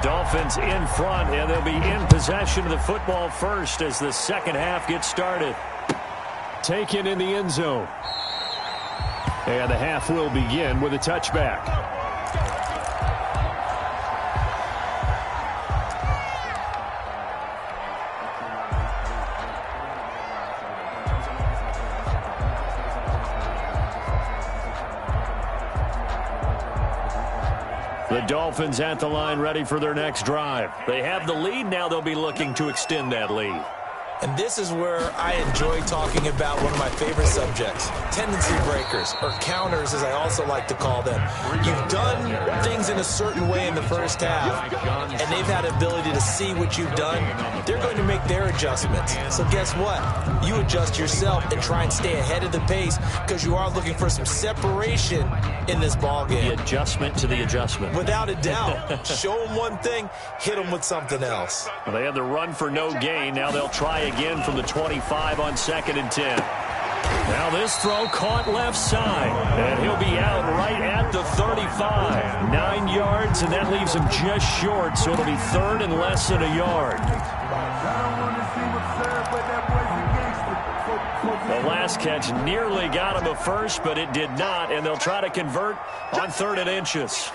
Dolphins in front, and they'll be in possession of the football first as the second half gets started. Taken in the end zone. And the half will begin with a touchback. The Dolphins at the line ready for their next drive. They have the lead. Now they'll be looking to extend that lead. And this is where I enjoy talking about one of my favorite subjects, tendency breakers, or counters as I also like to call them. You've done things in a certain way in the first half, and they've had the ability to see what you've done. They're going to make their adjustments. So guess what? You adjust yourself and try and stay ahead of the pace because you are looking for some separation in this ball game. The adjustment to the adjustment. Without a doubt. Show them one thing, hit them with something else. Well, they had the run for no gain. Now they'll try again from the 25 on 2nd and 10. Now this throw caught left side, and he'll be out right at the 35. 9 yards, and that leaves him just short, so it'll be third and less than a yard. The last catch nearly got him a first, but it did not, and they'll try to convert on 3rd and inches.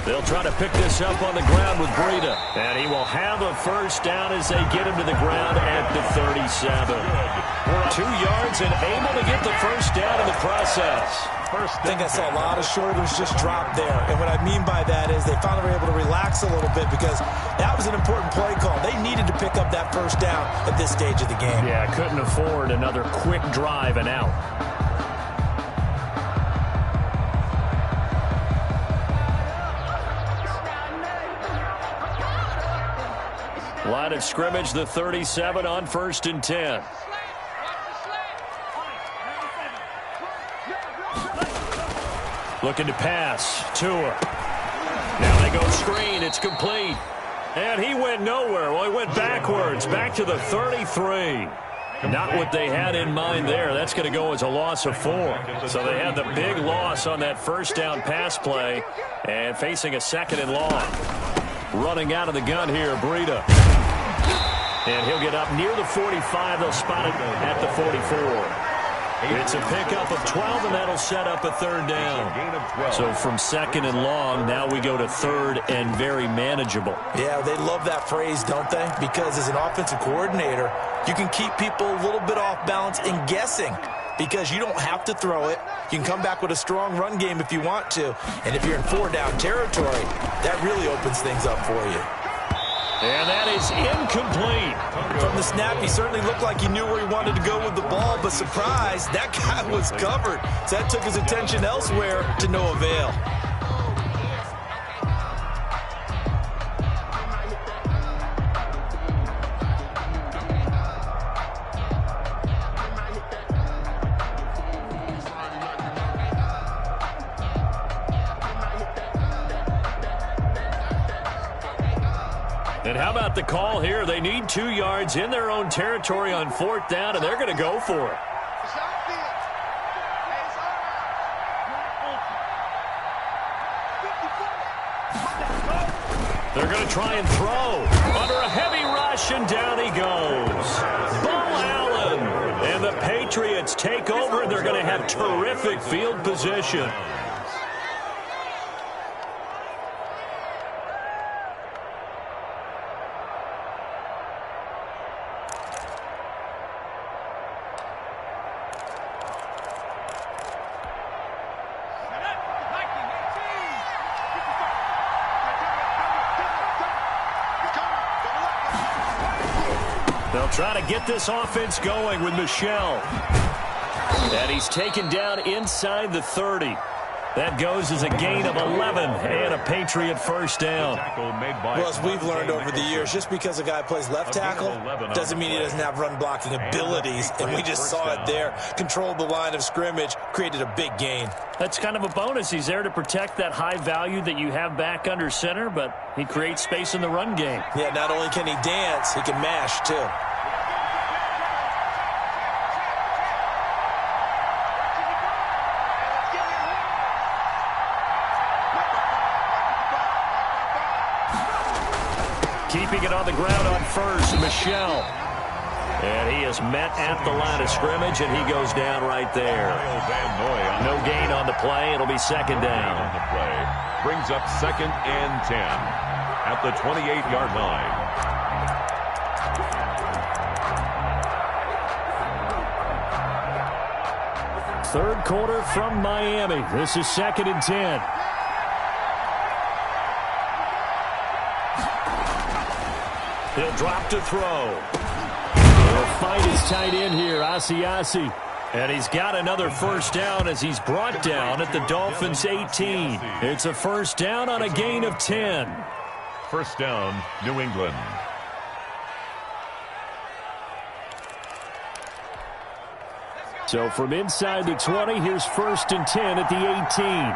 They'll try to pick this up on the ground with Breida. And he will have a first down as they get him to the ground at the 37. 2 yards and able to get the first down in the process. I think I saw a lot of shoulders just drop there. And what I mean by that is they finally were able to relax a little bit because that was an important play call. They needed to pick up that first down at this stage of the game. Yeah, couldn't afford another quick drive and out. Line of scrimmage, the 37 on 1st and 10. Looking to pass. Tua. Now they go screen. It's complete. And he went nowhere. Well, he went backwards. Back to the 33. Not what they had in mind there. That's going to go as a loss of 4. So they had the big loss on that first down pass play and facing a 2nd and long. Running out of the gun here, Breida. And he'll get up near the 45. They'll spot it at the 44. It's a pickup of 12, and that'll set up a 3rd down. So from 2nd and long, now we go to 3rd and very manageable. Yeah, they love that phrase, don't they? Because as an offensive coordinator, you can keep people a little bit off balance and guessing. Because you don't have to throw it. You can come back with a strong run game if you want to. And if you're in 4-down territory, that really opens things up for you. And that is incomplete. From the snap, he certainly looked like he knew where he wanted to go with the ball, but surprise, that guy was covered. So that took his attention elsewhere to no avail. And how about the call here? They need 2 yards in their own territory on 4th down, and they're going to go for it. They're going to try and throw under a heavy rush, and down he goes. Ball Allen. And the Patriots take over, and they're going to have terrific field position. They'll try to get this offense going with Michel. And he's taken down inside the 30. That goes as a gain of 11 and a Patriot first down. Well, as we've learned over the years, just because a guy plays left tackle doesn't mean he doesn't have run blocking abilities. And we just saw it there. Controlled the line of scrimmage, created a big gain. That's kind of a bonus. He's there to protect that high value that you have back under center, but he creates space in the run game. Yeah, not only can he dance, he can mash too. Keeping it on the ground on first, Michel. And he is met at the line of scrimmage, and he goes down right there. No gain on the play. It'll be second down. On the play. Brings up 2nd and 10 at the 28-yard line. Third quarter from Miami. This is 2nd and 10. He'll drop to throw. He'll fight his tight end here, Asiasi. And he's got another first down as he's brought down at the Dolphins' 18. It's a first down on a gain of 10. First down, New England. So from inside the 20, here's 1st and 10 at the 18.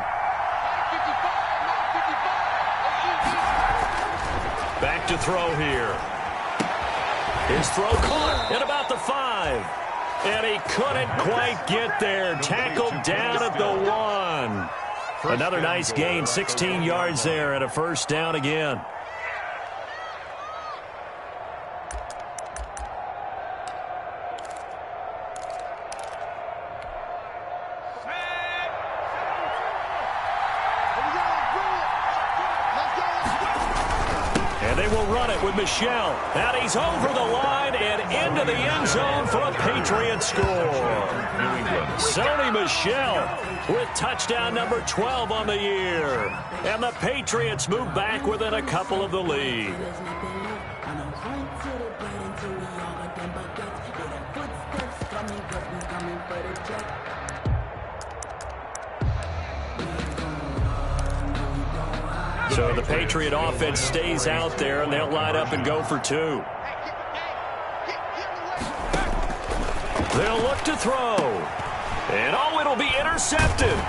Back to throw here. His throw caught at about the 5. And he couldn't quite get there. Tackled down at the 1. Another nice gain, 16 yards there, and a first down again. With Michel, and he's over the line and into the end zone for a Patriot score. Sony Michel with touchdown number 12 on the year. And the Patriots move back within a couple of the lead. So the Patriot offense stays out there, and they'll line up and go for 2. They'll look to throw. And, it'll be intercepted.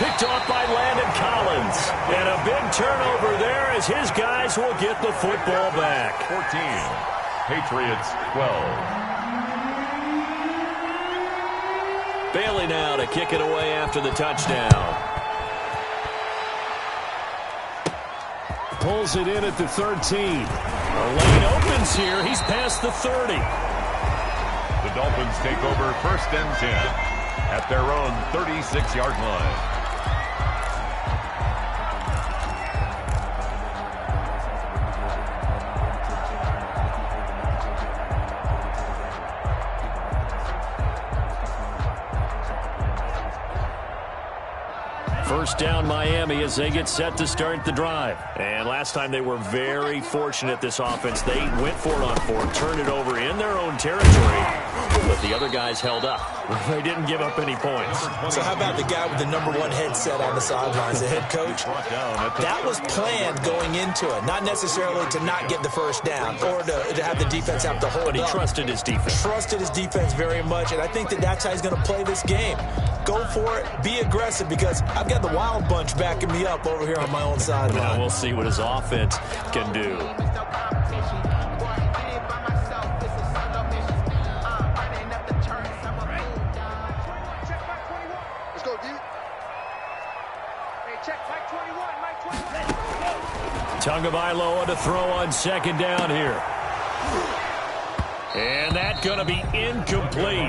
Picked off by Landon Collins. And a big turnover there as his guys will get the football back. 14. Patriots 12. Bailey now to kick it away after the touchdown. Pulls it in at the 13. The lane opens here. He's past the 30. The Dolphins take over 1st and 10 at their own 36-yard line. First down Miami as they get set to start the drive. And last time they were very fortunate, this offense. They went for it on 4, turned it over in their own territory, but the other guys held up. They didn't give up any points. So how about the guy with the number 1 headset on the sidelines, the head coach? That was planned going into it, not necessarily to not get the first down or to have the defense have to hold up. But he trusted his defense. Trusted his defense very much, and I think that's how he's going to play this game. Go for it, be aggressive, because I've got the wild bunch backing me up over here on my own sideline. Now we'll see what his offense can do. Let's go, D. Hey, check Mike 21, Mike 21. Tagovailoa to throw on second down here. And that's going to be incomplete.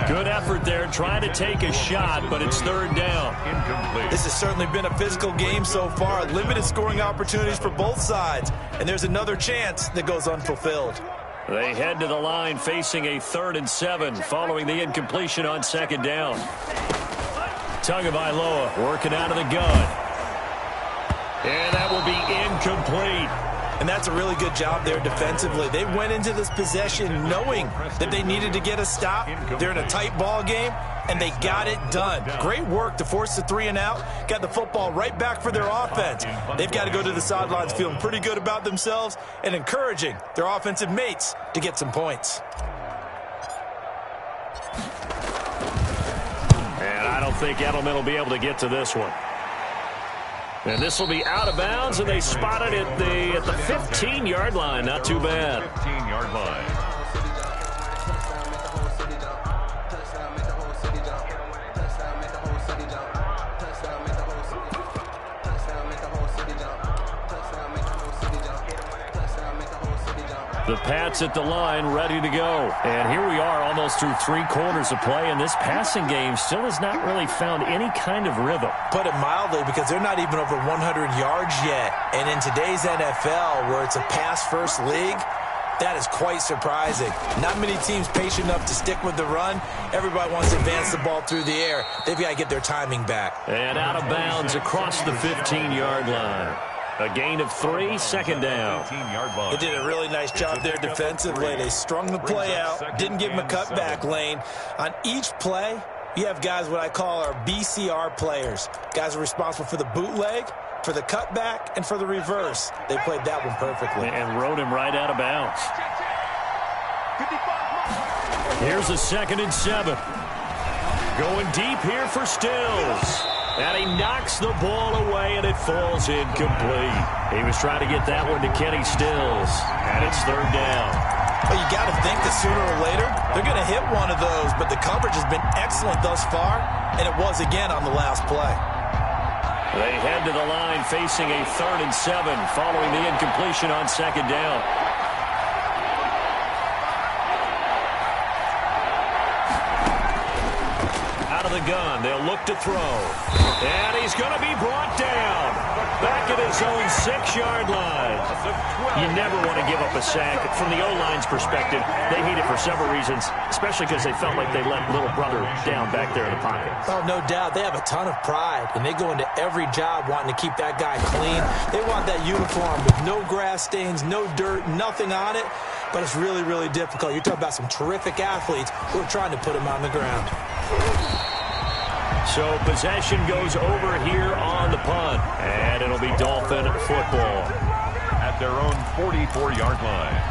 Good effort there, trying to take a shot, but it's third down. Incomplete. This has certainly been a physical game so far. Limited scoring opportunities for both sides. And there's another chance that goes unfulfilled. They head to the line facing a 3rd and 7 following the incompletion on second down. Tagovailoa working out of the gun. And that will be incomplete. And that's a really good job there defensively. They went into this possession knowing that they needed to get a stop. They're in a tight ball game, and they got it done. Great work to force the 3 and out. Got the football right back for their offense. They've got to go to the sidelines feeling pretty good about themselves and encouraging their offensive mates to get some points. And I don't think Edelman will be able to get to this one. And this will be out of bounds, and they spot it at the 15-yard line. Not too bad. 15-yard line. The Pats at the line, ready to go. And here we are almost through 3 quarters of play, and this passing game still has not really found any kind of rhythm. Put it mildly, because they're not even over 100 yards yet. And in today's NFL, where it's a pass-first league, that is quite surprising. Not many teams patient enough to stick with the run. Everybody wants to advance the ball through the air. They've got to get their timing back. And out of bounds across the 15-yard line. A gain of 3, second down. They did a really nice job there defensively. They strung the play out, didn't give him a cutback lane. On each play, you have guys what I call our BCR players. Guys are responsible for the bootleg, for the cutback, and for the reverse. They played that one perfectly. And rode him right out of bounds. Here's a 2nd and 7. Going deep here for Stills. And he knocks the ball away, and it falls incomplete. He was trying to get that one to Kenny Stills, and it's 3rd down. Well, you got to think that sooner or later, they're going to hit one of those, but the coverage has been excellent thus far, and it was again on the last play. They head to the line facing a 3rd and 7 following the incompletion on 2nd down. The gun. They'll look to throw. And he's going to be brought down. Back at his own 6-yard line. You never want to give up a sack. From the O-line's perspective, they hate it for several reasons, especially because they felt like they let little brother down back there in the pocket. Oh, no doubt. They have a ton of pride, and they go into every job wanting to keep that guy clean. They want that uniform with no grass stains, no dirt, nothing on it. But it's really, really difficult. You're talking about some terrific athletes who are trying to put him on the ground. So possession goes over here on the punt, and it'll be Dolphin football at their own 44-yard line.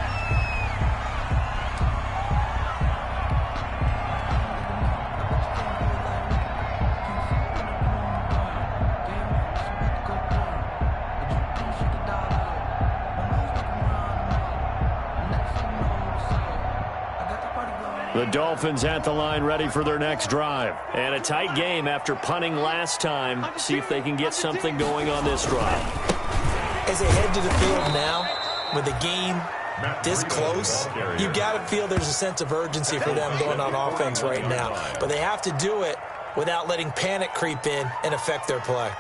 The Dolphins at the line ready for their next drive. And a tight game after punting last time. See if they can get something going on this drive. As they head to the field now, with the game this close, you've got to feel there's a sense of urgency for them going on offense right now. But they have to do it without letting panic creep in and affect their play.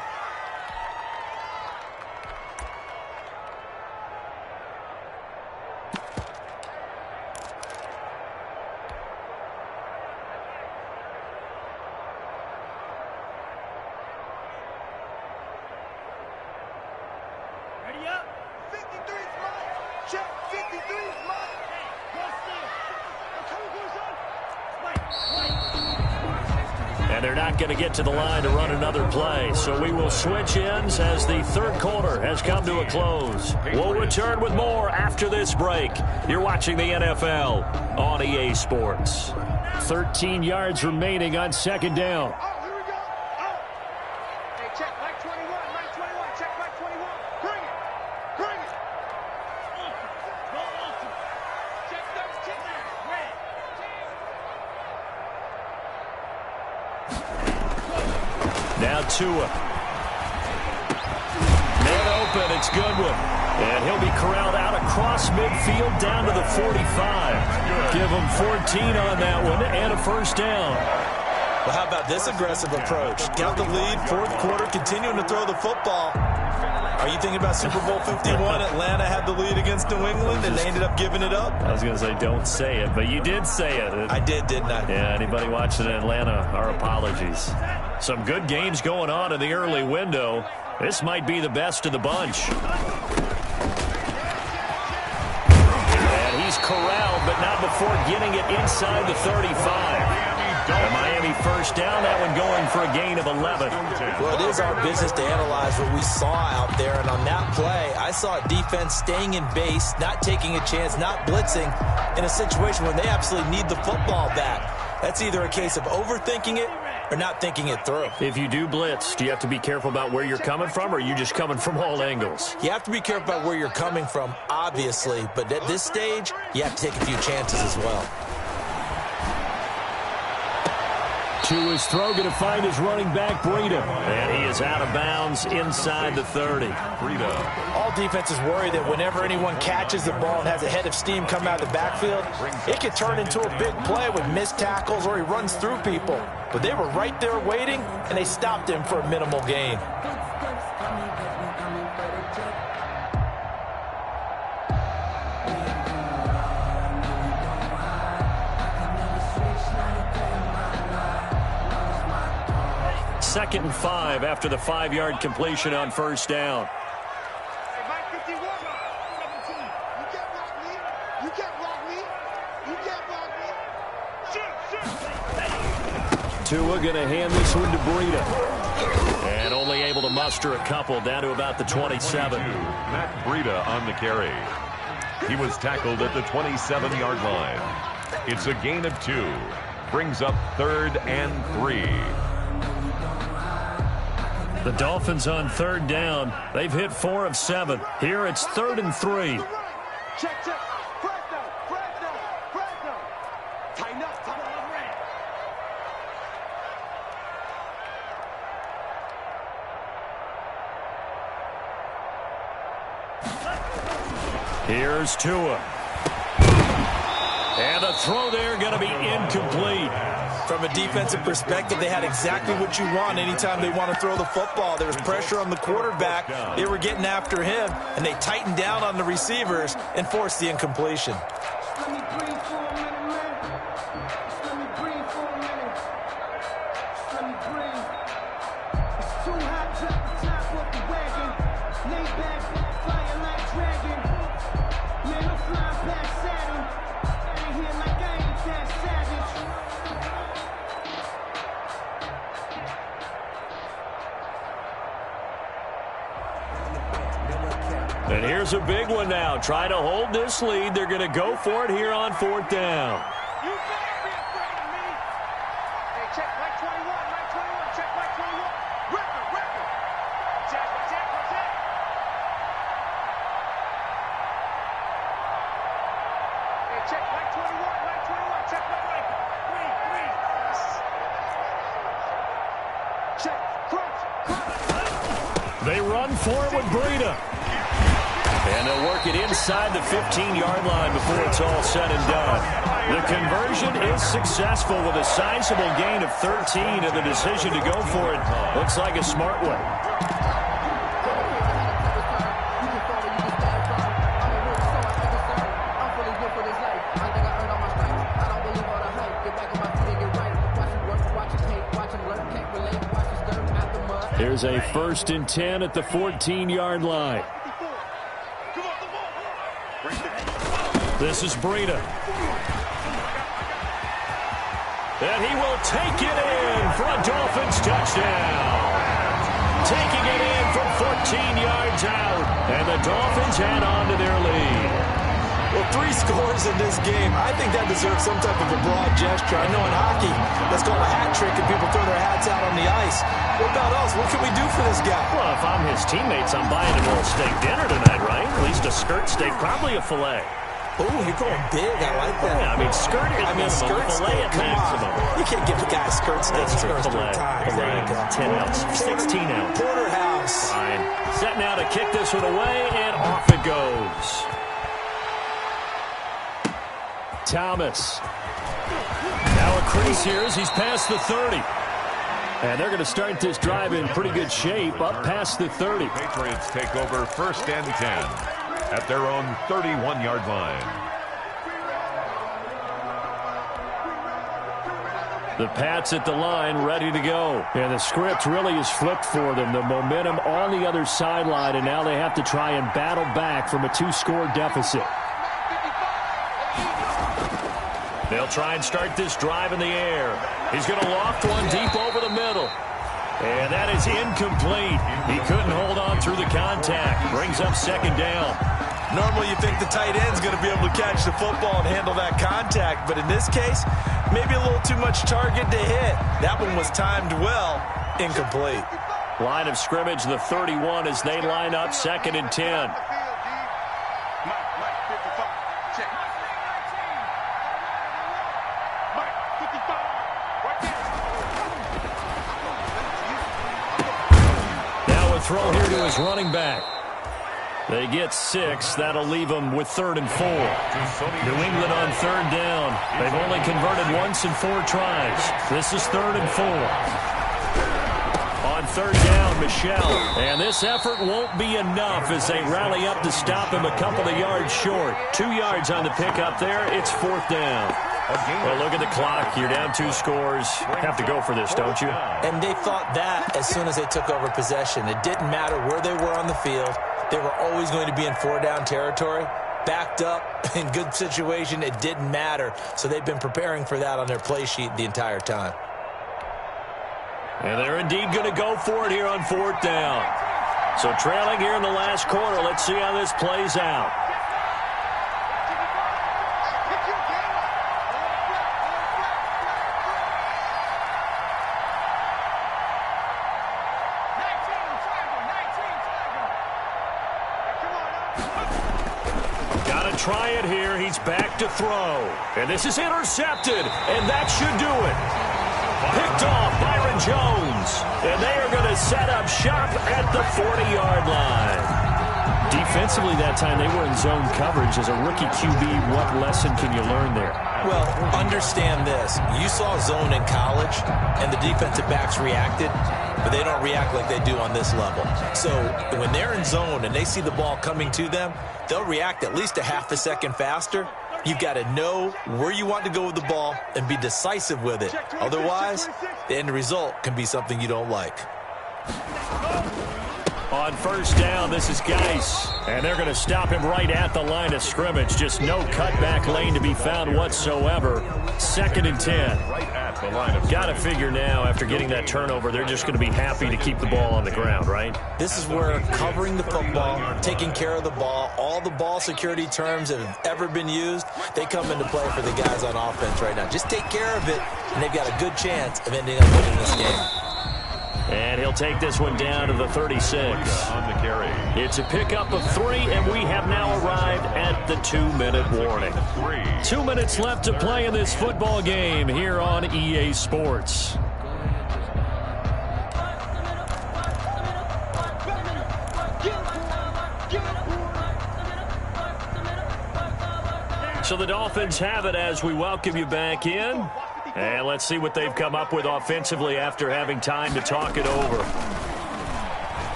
And they're not going to get to the line to run another play. So we will switch ends as the 3rd quarter has come to a close. We'll return with more after this break. You're watching the NFL on EA Sports. 13 yards remaining on 2nd down. Now Tua. Man open, it's Goodwin. And he'll be corralled out across midfield down to the 45. Give him 14 on that one and a 1st down. Well, how about this aggressive approach? Got the lead, 4th quarter, continuing to throw the football. Are you thinking about Super Bowl 51? Atlanta had the lead against New England, and they ended up giving it up? I was going to say, don't say it, but you did say it. I did, didn't I? Yeah, anybody watching in Atlanta, our apologies. Some good games going on in the early window. This might be the best of the bunch. And he's corralled, but not before getting it inside the 35. The Miami 1st down, that one going for a gain of 11. Well, it is our business to analyze what we saw out there, and on that play, I saw a defense staying in base, not taking a chance, not blitzing, in a situation where they absolutely need the football back. That's either a case of overthinking it or not thinking it through. If you do blitz, do you have to be careful about where you're coming from, or are you just coming from all angles? You have to be careful about where you're coming from, obviously, but at this stage, you have to take a few chances as well. To his throw, going to find his running back, Breida. And he is out of bounds inside the 30. Breida. All defenses worry that whenever anyone catches the ball and has a head of steam come out of the backfield, it could turn into a big play with missed tackles or he runs through people. But they were right there waiting, and they stopped him for a minimal gain. Second and 5 after the 5-yard completion on first down. Hey, Mike 51, 17. You can't block me. You can't block me. You can't block me. Shoot. Tua going to hand this one to Breida. And only able to muster a couple down to about the 27. Matt Breida on the carry. He was tackled at the 27-yard line. It's a gain of 2. Brings up 3rd and 3. The Dolphins on 3rd down. They've hit 4 of 7. Here it's 3rd and 3. Check, check. Press down. Press down. Press down. Tighten up. Tighten up. Here's Tua. And the throw there going to be incomplete. From a defensive perspective, they had exactly what you want anytime they want to throw the football. There was pressure on the quarterback. They were getting after him, and they tightened down on the receivers and forced the incompletion. Let me breathe for a minute, man. Let me breathe for a minute. Let me breathe. It's too hot, drop the top off the wagon. Lay back, flying like dragon. Man, I'm flying past Saturn. I ain't here like I ain't that savage. And here's a big one now. Try to hold this lead. They're going to go for it here on 4th down. You better be afraid of me. Hey, check Mike 21, Mike 21, check Mike 21. Record, record. Check, check, check. Hey, check Mike 21, Mike 21, check my record. 3, 3. Check, crunch, crunch. They run for it with Breida. And they'll work it inside the 15-yard line before it's all said and done. The conversion is successful with a sizable gain of 13, and the decision to go for it looks like a smart one. Here's a 1st and 10 at the 14-yard line. This is Breida. And he will take it in for a Dolphins touchdown. Taking it in from 14 yards out. And the Dolphins add on to their lead. Well, 3 scores in this game. I think that deserves some type of a broad gesture. I know in hockey, that's called a hat trick, and people throw their hats out on the ice. What about us? What can we do for this guy? Well, if I'm his teammates, I'm buying him a little steak dinner tonight, right? At least a skirt steak, probably a filet. Oh, you're going big. I like that. Yeah, I mean, skirt at minimum, skirt filet steak. at Come maximum. on. You can't give the guy a skirt steak. That's true. First Filet. time. Filet. There you go. 10 ounce. 16 ounce. Porterhouse. Fine. Set now to kick this one away, and off it goes. Thomas. Now a crease here as he's past the 30. And they're going to start this drive in pretty good shape up past the 30. Patriots take over 1st and 10 at their own 31-yard line. The Pats at the line, ready to go. And the script really is flipped for them. The momentum on the other sideline, and now they have to try and battle back from a 2-score deficit. They'll try and start this drive in the air. He's going to loft one deep over the middle. And that is incomplete. He couldn't hold on through the contact. Brings up 2nd down. Normally you think the tight end's going to be able to catch the football and handle that contact. But in this case, maybe a little too much target to hit. That one was timed well. Incomplete. Line of scrimmage, the 31 as they line up 2nd and 10. throw here to his running back. They get 6. That'll leave them with 3rd and 4. New England on 3rd down. They've only converted once in 4 tries. This is 3rd and 4. On 3rd down, Michel. And this effort won't be enough as they rally up to stop him a couple of yards short. 2 yards on the pickup there. It's 4th down. Well, look at the clock. You're down 2 scores. Have to go for this, don't you? And they thought that as soon as they took over possession. It didn't matter where they were on the field. They were always going to be in 4-down territory. Backed up, in good situation, it didn't matter. So they've been preparing for that on their play sheet the entire time. And they're indeed going to go for it here on 4th down. So trailing here in the last quarter. Let's see how this plays out. Try it here. He's back to throw. And this is intercepted. And that should do it. Picked off Byron Jones. And they are going to set up shop at the 40-yard line. Defensively that time, they were in zone coverage. As a rookie QB, what lesson can you learn there? Well, understand this. You saw zone in college, and the defensive backs reacted, but they don't react like they do on this level. So when they're in zone and they see the ball coming to them, they'll react at least a half a second faster. You've got to know where you want to go with the ball and be decisive with it. Otherwise, the end result can be something you don't like. On 1st down, this is Geis. And they're going to stop him right at the line of scrimmage. Just no cutback lane to be found whatsoever. 2nd and 10. Right at the line of Got to figure now, after getting that turnover, they're just going to be happy to keep the ball on the ground, right? This is where covering the football, taking care of the ball, all the ball security terms that have ever been used, they come into play for the guys on offense right now. Just take care of it, and they've got a good chance of ending up winning this game. And he'll take this one down to the 36. on the carry. It's a pickup of 3, and we have now arrived at the 2-minute warning. 2 minutes left to play in this football game here on EA Sports. So the Dolphins have it as we welcome you back in. And let's see what they've come up with offensively after having time to talk it over.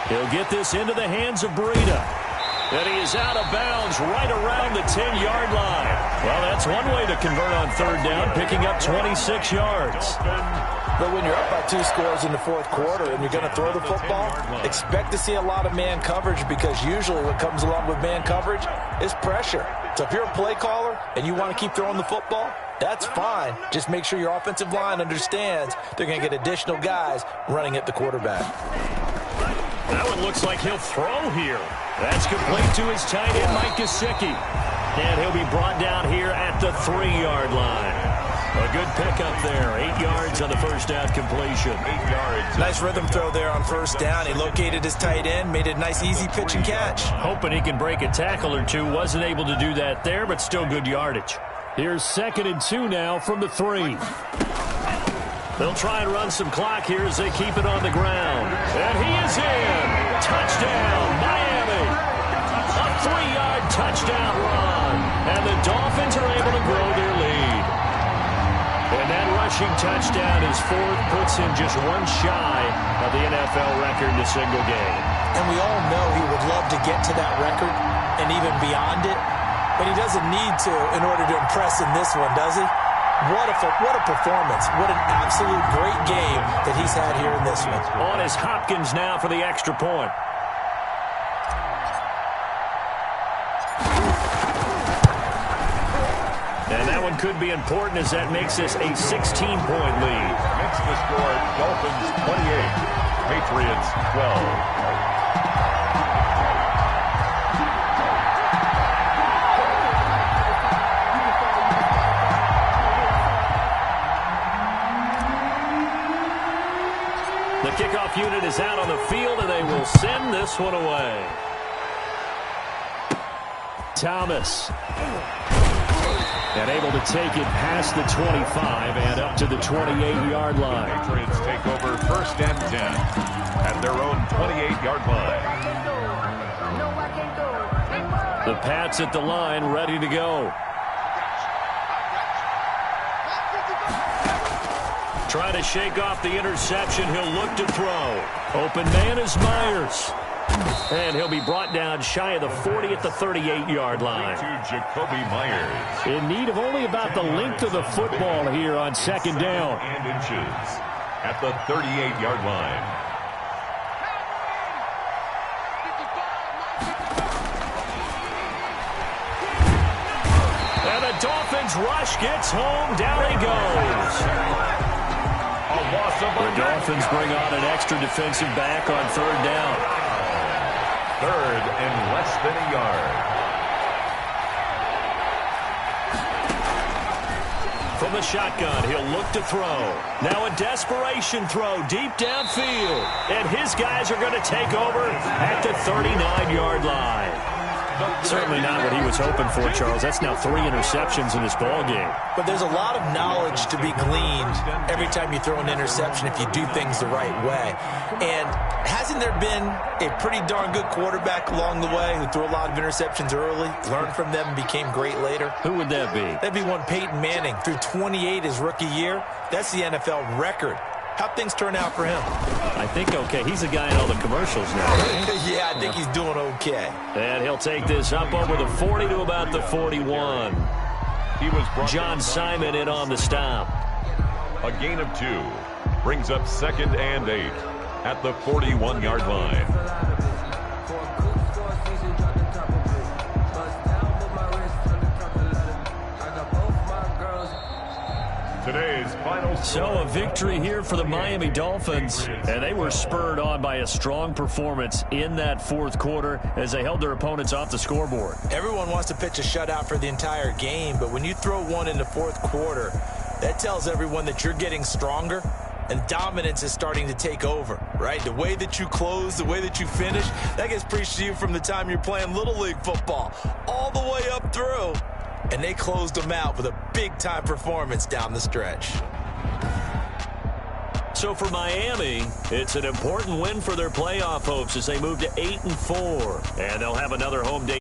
He'll get this into the hands of Breida. And he is out of bounds right around the 10-yard line. Well, that's one way to convert on 3rd down, picking up 26 yards. But when you're up by 2 scores in the 4th quarter and you're going to throw the football, expect to see a lot of man coverage, because usually what comes along with man coverage is pressure. So if you're a play caller and you want to keep throwing the football, that's fine. Just make sure your offensive line understands they're going to get additional guys running at the quarterback. That one looks like he'll throw here. That's complete to his tight end, Mike Gesicki. And he'll be brought down here at the 3-yard line. A good pickup there. 8 yards on the 1st down completion. 8 yards. Nice rhythm throw there on 1st down. He located his tight end, made a nice easy pitch and catch. Hoping he can break a tackle or two. Wasn't able to do that there, but still good yardage. Here's 2nd and 2 now from the 3. They'll try and run some clock here as they keep it on the ground. And he is in. Touchdown, Miami. A 3-yard touchdown run. And the Dolphins are able to grow their lead. And that rushing touchdown is 4th, puts him just one shy of the NFL record in a single game. And we all know he would love to get to that record and even beyond it, but he doesn't need to in order to impress in this one, does he? What a performance. What an absolute great game that he's had here in this one. On is Hopkins now for the extra point. And that one could be important as that makes this a 16-point lead. Makes the score Dolphins 28, Patriots 12. The kickoff unit is out on the field, and they will send this one away. And able to take it past the 25 and up to the 28-yard line. Patriots take over 1st and 10 at their own 28-yard line. The Pats at the line, ready to go. Trying to shake off the interception. He'll look to throw. Open man is Myers. And he'll be brought down shy of the 40 at the 38-yard line. To Jacoby Myers. In need of only about the length of the football here on 2nd down. And inches at the 38-yard line. And the Dolphins rush gets home. Down he goes. The Dolphins bring on an extra defensive back on 3rd down. 3rd and less than a yard. From the shotgun, he'll look to throw. Now a desperation throw deep downfield. And his guys are going to take over at the 39-yard line. Certainly not what he was hoping for, Charles. That's now 3 interceptions in this ball game. But there's a lot of knowledge to be gleaned every time you throw an interception if you do things the right way. And hasn't there been a pretty darn good quarterback along the way who threw a lot of interceptions early, learned from them, and became great later? Who would that be? That'd be one Peyton Manning. Threw 28 his rookie year. That's the NFL record. How'd things turn out for him? I think okay. He's a guy in all the commercials now, right? Yeah, I think he's doing okay. And he'll take this up over the 40 to about the 41. He was brought John Simon in on the stop. A gain of 2 brings up 2nd and 8 at the 41-yard line. Today's final score. So a victory here for the Miami Dolphins, and they were spurred on by a strong performance in that 4th quarter as they held their opponents off the scoreboard. Everyone wants to pitch a shutout for the entire game, but when you throw one in the 4th quarter, that tells everyone that you're getting stronger and dominance is starting to take over, right? The way that you close, the way that you finish, that gets preached to you from the time you're playing Little League football all the way up through. And they closed them out with a big-time performance down the stretch. So for Miami, it's an important win for their playoff hopes as they move to 8-4. And they'll have another home day.